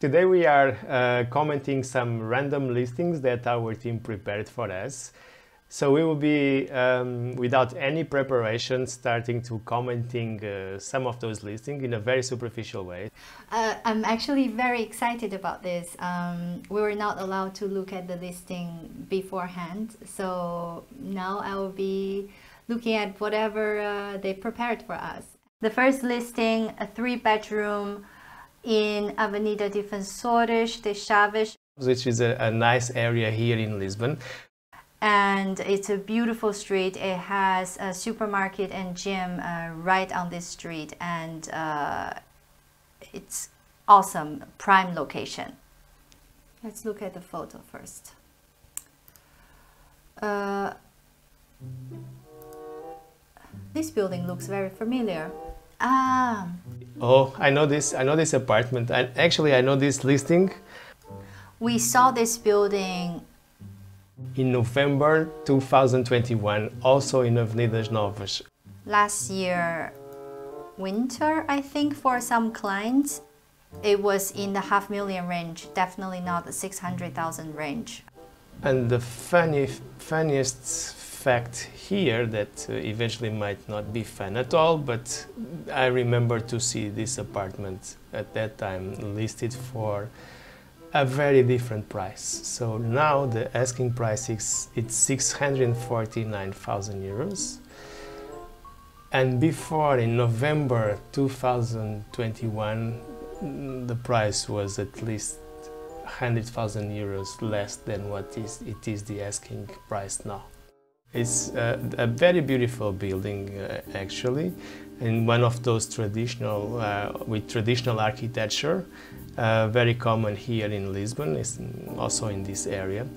Today we are commenting some random listings that our team prepared for us. So we will be, without any preparation, starting to commenting some of those listings in a very superficial way. I'm actually very excited about this. We were not allowed to look at the listing beforehand, so now I will be looking at whatever they prepared for us. The first listing, a 3-bedroom in Avenida Defensores de Chaves, which is a nice area here in Lisbon. And it's a beautiful street. It has a supermarket and gym right on this street, and it's awesome, prime location. Let's look at the photo first. This building looks very familiar. Oh, I know this apartment. And actually, I know this listing. We saw this building in November 2021, also in Avenidas Novas. Last year, winter, I think, for some clients. It was in the $500,000 range, definitely not the 600,000 range. And the funniest fact here that eventually might not be fun at all, but I remember to see this apartment at that time listed for a very different price. So now the asking price is 649,000 euros. And before, in November 2021, the price was at least 100,000 euros less than what it is the asking price now. It's a very beautiful building, actually, and one of those traditional, with traditional architecture, very common here in Lisbon, it's also in this area.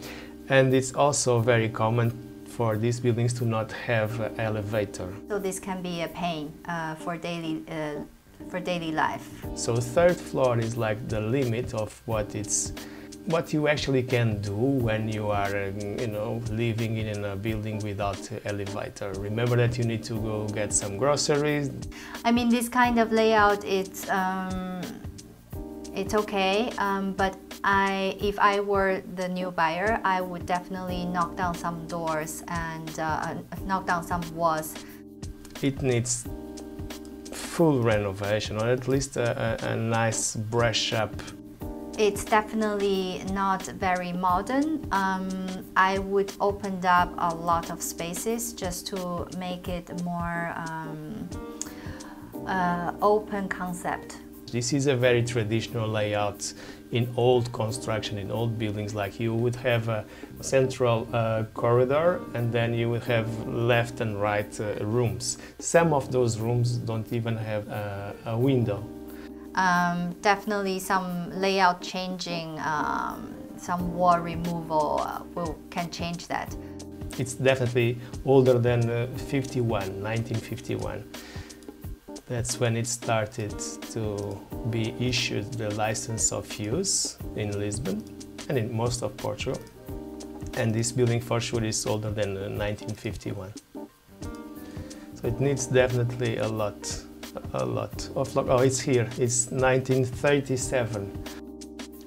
And it's also very common for these buildings to not have an elevator. So this can be a pain for daily life. So third floor is like the limit of what you actually can do when you are, living in a building without elevator. Remember that you need to go get some groceries. I mean, this kind of layout, it's okay, but if I were the new buyer, I would definitely knock down some doors and knock down some walls. It needs full renovation, or at least a nice brush up. It's definitely not very modern. I would open up a lot of spaces just to make it more open concept. This is a very traditional layout in old construction, in old buildings. Like you would have a central corridor, and then you would have left and right rooms. Some of those rooms don't even have a window. Definitely some layout changing, some wall removal can change that. It's definitely older than 1951. That's when it started to be issued the license of use in Lisbon and in most of Portugal. And this building for sure is older than 1951. So it needs definitely a lot of oh, it's here. It's 1937.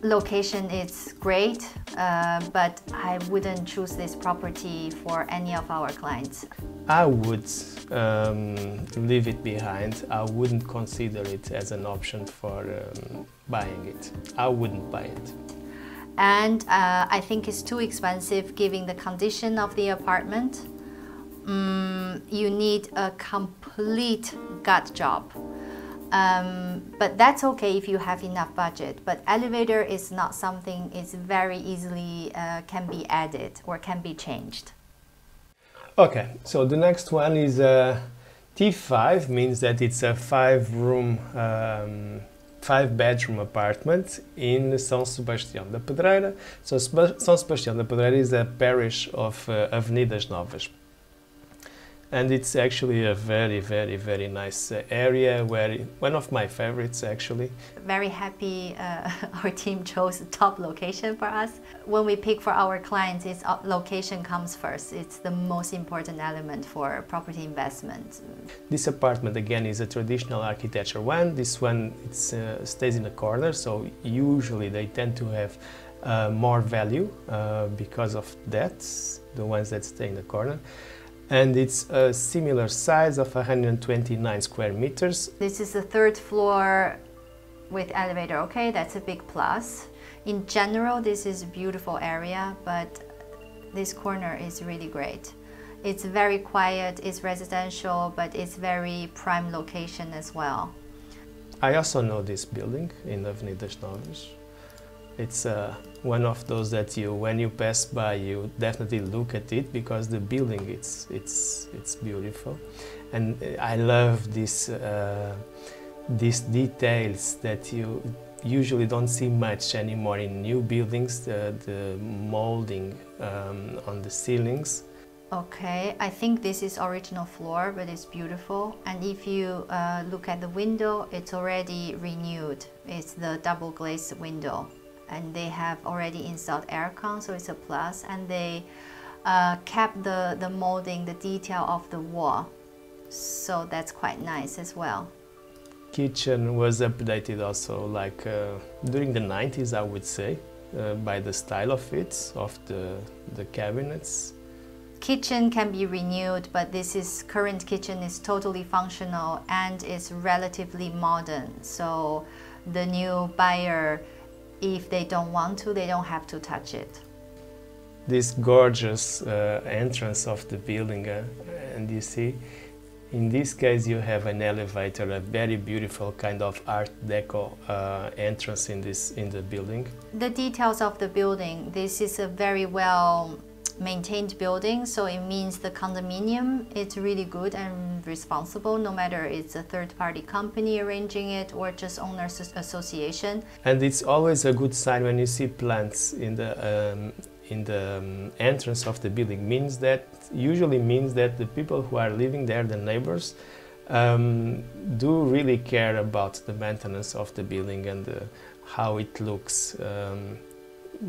Location is great, but I wouldn't choose this property for any of our clients. I would leave it behind. I wouldn't consider it as an option for buying it. I wouldn't buy it. And I think it's too expensive given the condition of the apartment. You need a complete gut job. But that's okay if you have enough budget. But elevator is not something it's very easily can be added or can be changed. Okay, so the next one is a T5, means that it's a 5-bedroom apartment in São Sebastião da Pedreira. So São Sebastião da Pedreira is a parish of Avenidas Novas. And it's actually a very, very, very nice area, where one of my favorites actually. Very happy our team chose the top location for us. When we pick for our clients, it's location comes first. It's the most important element for property investment. This apartment again is a traditional architecture one. This one stays in the corner, so usually they tend to have more value because of that, the ones that stay in the corner. And it's a similar size of 129 square meters. This is the third floor with elevator, okay, that's a big plus. In general, this is a beautiful area, but this corner is really great. It's very quiet, it's residential, but it's very prime location as well. I also know this building in Avenida das Novas. It's one of those that when you pass by, you definitely look at it, because the building it's beautiful, and I love these details that you usually don't see much anymore in new buildings. The molding on the ceilings. Okay, I think this is original floor, but it's beautiful. And if you look at the window, it's already renewed. It's the double glazed window. And they have already installed aircon, so it's a plus. And they kept the molding, the detail of the wall, so that's quite nice as well. Kitchen was updated also, like during the 90s, I would say, by the style of it, of the cabinets. Kitchen can be renewed, but current kitchen is totally functional and is relatively modern. So the new buyer, if they don't want to, they don't have to touch it. This gorgeous entrance of the building, and you see, in this case you have an elevator, a very beautiful kind of Art Deco entrance in the building. The details of the building, this is a very well maintained building, so it means the condominium is really good and responsible, no matter it's a third-party company arranging it or just owners association. And it's always a good sign when you see plants in the entrance of the building. Usually means that the people who are living there, the neighbors, do really care about the maintenance of the building and how it looks,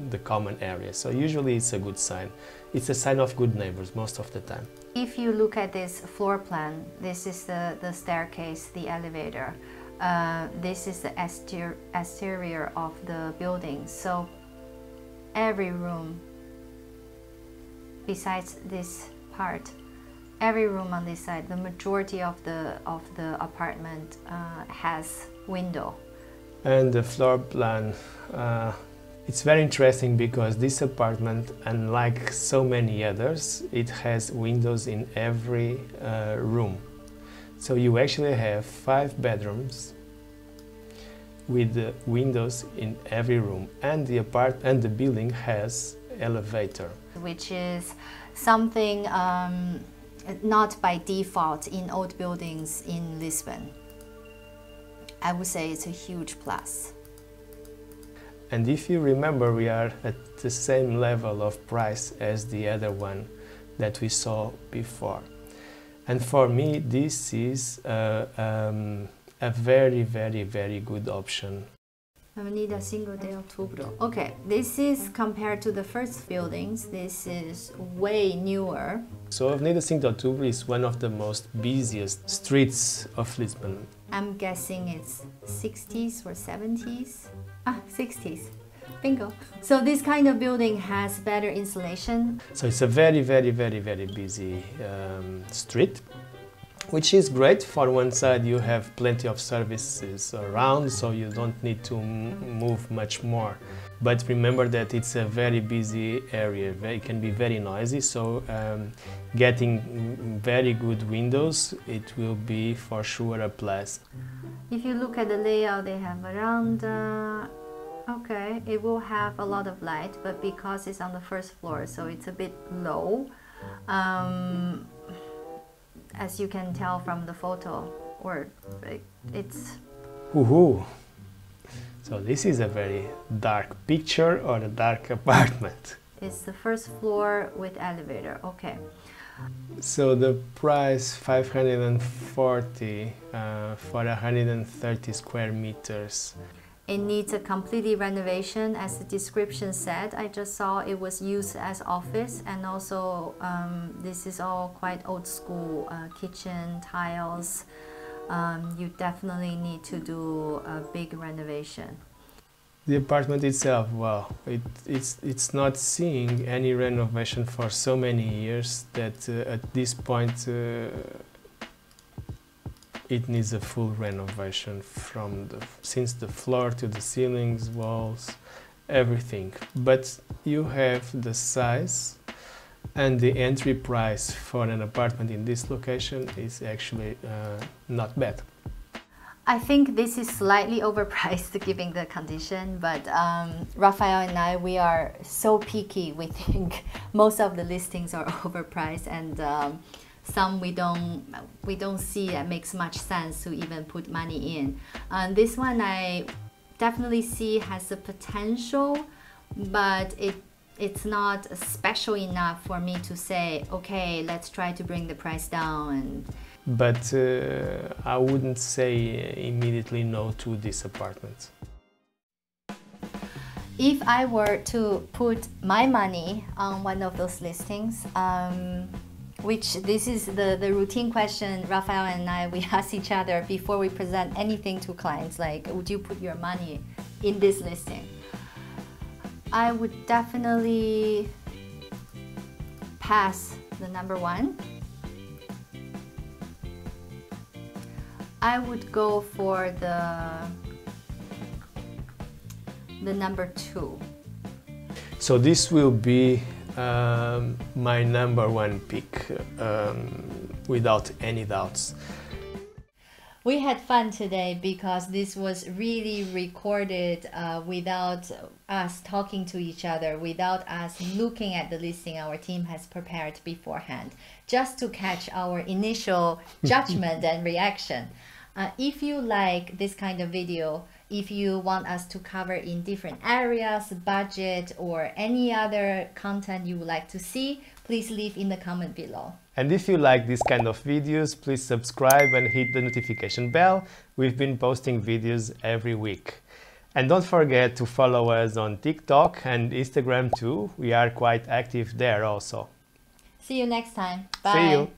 the common area. So usually it's a good sign. It's a sign of good neighbors most of the time. If you look at this floor plan, this is the staircase, the elevator. This is the exterior of the building. So every room, besides this part, every room on this side, the majority of the apartment has window. And the floor plan, it's very interesting because this apartment, unlike so many others, it has windows in every room. So you actually have 5 bedrooms with windows in every room, and the building has elevator, which is something not by default in old buildings in Lisbon. I would say it's a huge plus. And if you remember, we are at the same level of price as the other one that we saw before. And for me, this is a very, very, very good option. Avenida 5 de Outubro. Okay, this is compared to the first buildings, this is way newer. So Avenida 5 de Outubro is one of the most busiest streets of Lisbon. I'm guessing it's 60s or 70s. 60s. Bingo. So this kind of building has better insulation. So it's a very, very, very, very busy street, which is great. For one side, you have plenty of services around, so you don't need to move much more. But remember that it's a very busy area. It can be very noisy, so getting very good windows, it will be for sure a plus. If you look at the layout, they have veranda. Okay, it will have a lot of light, but because it's on the first floor, so it's a bit low. As you can tell from the photo, or it's... Woohoo! So this is a very dark picture or a dark apartment. It's the first floor with elevator, okay. So the price 540 for 130 square meters. It needs a completely renovation, as the description said. I just saw it was used as office, and also this is all quite old school kitchen tiles. You definitely need to do a big renovation. The apartment itself, well, it's not seeing any renovation for so many years that at this point it needs a full renovation since the floor to the ceilings, walls, everything. But you have the size, and the entry price for an apartment in this location is actually not bad. I think this is slightly overpriced given the condition, but Raphael and I, we are so picky. We think most of the listings are overpriced, and some we don't see that makes much sense to even put money in. This one I definitely see has the potential, but it's not special enough for me to say, okay, let's try to bring the price down. But I wouldn't say immediately no to this apartment. If I were to put my money on one of those listings, which this is the routine question Raphael and I, we ask each other before we present anything to clients, like, would you put your money in this listing? I would definitely pass the number one. I would go for the number two. So this will be my number one pick, without any doubts. We had fun today because this was really recorded without us talking to each other, without us looking at the listing our team has prepared beforehand, just to catch our initial judgment and reaction. If you like this kind of video, if you want us to cover in different areas, budget, or any other content you would like to see, please leave in the comment below. And if you like this kind of videos, please subscribe and hit the notification bell. We've been posting videos every week. And don't forget to follow us on TikTok and Instagram too. We are quite active there also. See you next time. Bye. See you.